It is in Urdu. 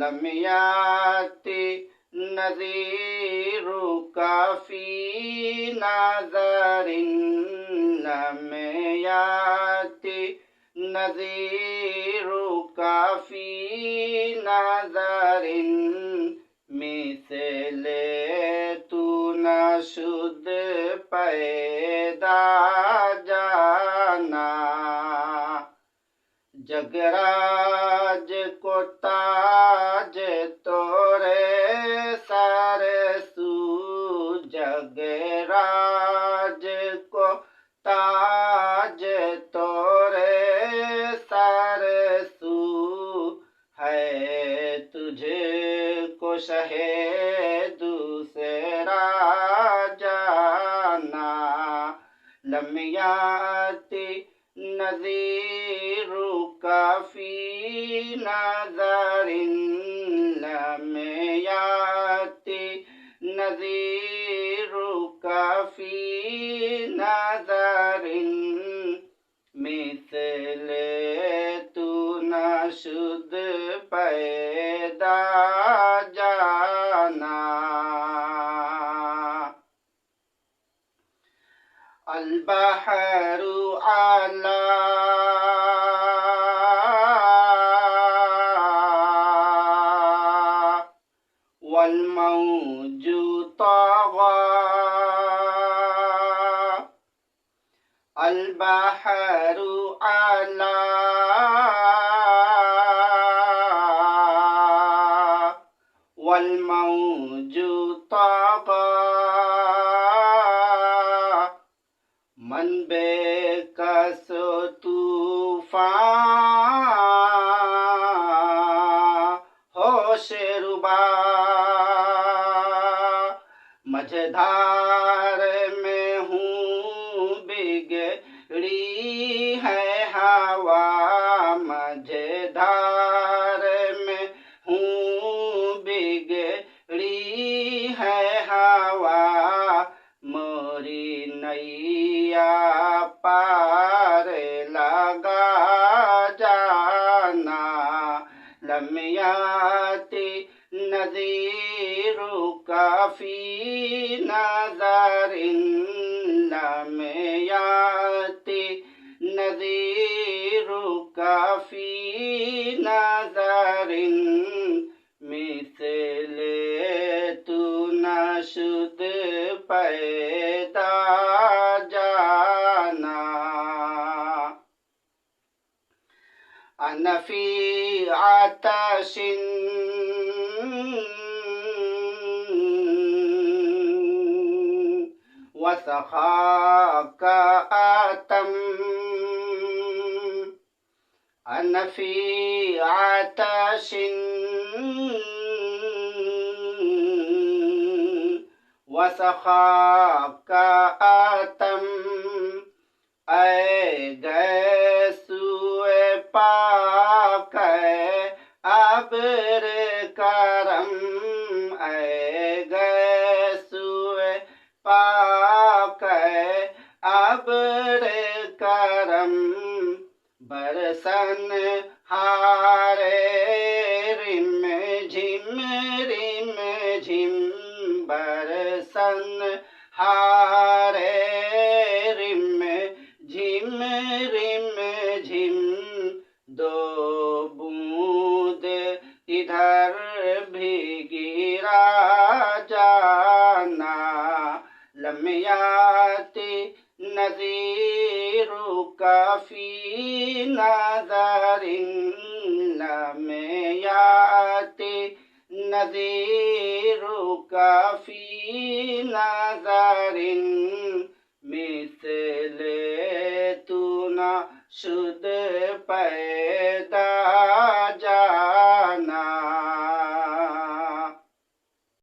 لم یاتی نذیرک فی نظر لم یاتی نذیرک فی نظر مثل تو نشد پیدا جانا جگراج کو تاج تورے سر سو جگراج کو تاج تورے سر سو ہے تجھے کو شہ دوسرا جانا لم یاتی نذیرک فی نظر لم یاتی نذیرک فی نظر مثل تو نشد پیدا جانا البحر علی والموج طغى البحر علی والموج طغى من بے کس طوفان ہوش ربا مجھدار میں ہوں بگڑی ہے ہوا مجھدار میں ہوں بگڑی ہے ہوا موری نیا پار لگا جانا لم یاتی نذیرک فی نظر لم یاتی نذیرک فی نظر مثل تو نشد پیدا جانا انا فی عطش وسخاک آتم انا فی عطش وسخاک آتم اے گیسوئے پاک اے ابر کرم اے گیسوئے پاک اے ابر کرم برسن ہارے رم جھم برسن ہارے رم جھم دو بوند ادھر بھی گرا جانا لم یاتی نذیرک فی نظر لم یاتی نذیرک فی نظر مثل تو نشد پیدا